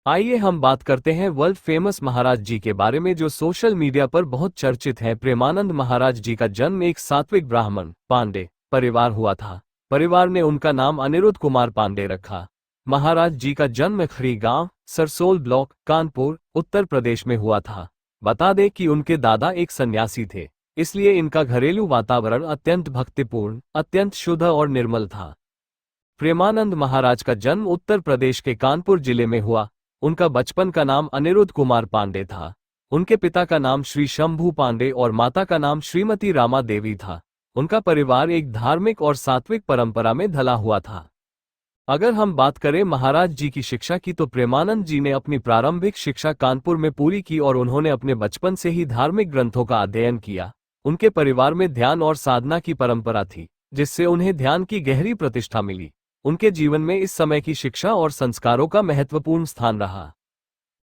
आइए हम बात करते हैं वर्ल्ड फेमस महाराज जी के बारे में जो सोशल मीडिया पर बहुत चर्चित है। प्रेमानंद महाराज जी का जन्म एक सात्विक ब्राह्मण पांडे परिवार हुआ था। परिवार ने उनका नाम अनिरुद्ध कुमार पांडे रखा। महाराज जी का जन्म खरी गांव सरसोल ब्लॉक कानपुर उत्तर प्रदेश में हुआ था। बता दें कि उनके दादा एक सन्यासी थे, इसलिए इनका घरेलू वातावरण अत्यंत भक्तिपूर्ण, अत्यंत शुद्ध और निर्मल था। प्रेमानंद महाराज का जन्म उत्तर प्रदेश के कानपुर जिले में हुआ। उनका बचपन का नाम अनिरुद्ध कुमार पांडे था। उनके पिता का नाम श्री शंभू पांडे और माता का नाम श्रीमती रामा देवी था। उनका परिवार एक धार्मिक और सात्विक परंपरा में ढला हुआ था। अगर हम बात करें महाराज जी की शिक्षा की तो प्रेमानंद जी ने अपनी प्रारंभिक शिक्षा कानपुर में पूरी की और उन्होंने अपने बचपन से ही धार्मिक ग्रंथों का अध्ययन किया। उनके परिवार में ध्यान और साधना की परंपरा थी, जिससे उन्हें ध्यान की गहरी प्रतिष्ठा मिली। उनके जीवन में इस समय की शिक्षा और संस्कारों का महत्वपूर्ण स्थान रहा।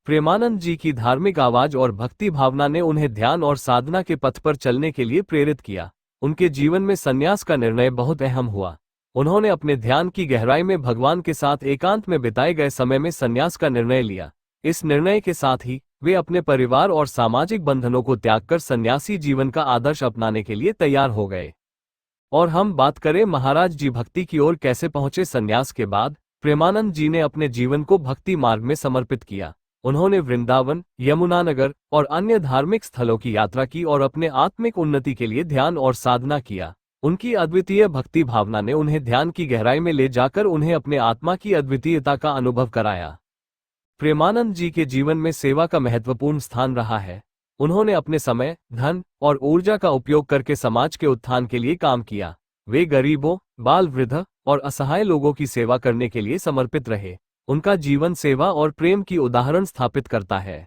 प्रेमानंद जी की धार्मिक आवाज और भक्ति भावना ने उन्हें ध्यान और साधना के पथ पर चलने के लिए प्रेरित किया। उनके जीवन में संन्यास का निर्णय बहुत अहम हुआ। उन्होंने अपने ध्यान की गहराई में भगवान के साथ एकांत में बिताए गए समय में संन्यास का निर्णय लिया। इस निर्णय के साथ ही वे अपने परिवार और सामाजिक बंधनों को त्याग कर सन्यासी जीवन का आदर्श अपनाने के लिए तैयार हो गए। और हम बात करें महाराज जी भक्ति की ओर कैसे पहुंचे। संन्यास के बाद प्रेमानंद जी ने अपने जीवन को भक्ति मार्ग में समर्पित किया। उन्होंने वृंदावन, यमुनानगर और अन्य धार्मिक स्थलों की यात्रा की और अपने आत्मिक उन्नति के लिए ध्यान और साधना किया। उनकी अद्वितीय भक्ति भावना ने उन्हें ध्यान की गहराई में ले जाकर उन्हें अपने आत्मा की अद्वितीयता का अनुभव कराया। प्रेमानंद जी के जीवन में सेवा का महत्वपूर्ण स्थान रहा है। उन्होंने अपने समय, धन और ऊर्जा का उपयोग करके समाज के उत्थान के लिए काम किया। वे गरीबों, बाल वृद्ध और असहाय लोगों की सेवा करने के लिए समर्पित रहे। उनका जीवन सेवा और प्रेम की उदाहरण स्थापित करता है।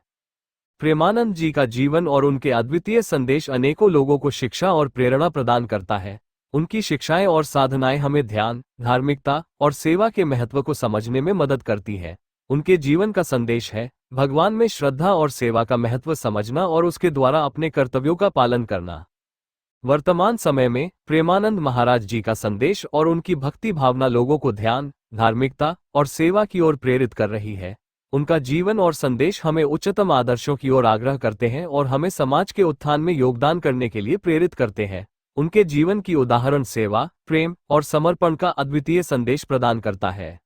प्रेमानंद जी का जीवन और उनके अद्वितीय संदेश अनेकों लोगों को शिक्षा और प्रेरणा प्रदान करता है। उनकी शिक्षाएं और साधनाएं हमें ध्यान, धार्मिकता और सेवा के महत्व को समझने में मदद करती है। उनके जीवन का संदेश है भगवान में श्रद्धा और सेवा का महत्व समझना और उसके द्वारा अपने कर्तव्यों का पालन करना। वर्तमान समय में प्रेमानंद महाराज जी का संदेश और उनकी भक्ति भावना लोगों को ध्यान, धार्मिकता और सेवा की ओर प्रेरित कर रही है। उनका जीवन और संदेश हमें उच्चतम आदर्शों की ओर आग्रह करते हैं और हमें समाज के उत्थान में योगदान करने के लिए प्रेरित करते हैं। उनके जीवन की उदाहरण सेवा, प्रेम और समर्पण का अद्वितीय संदेश प्रदान करता है।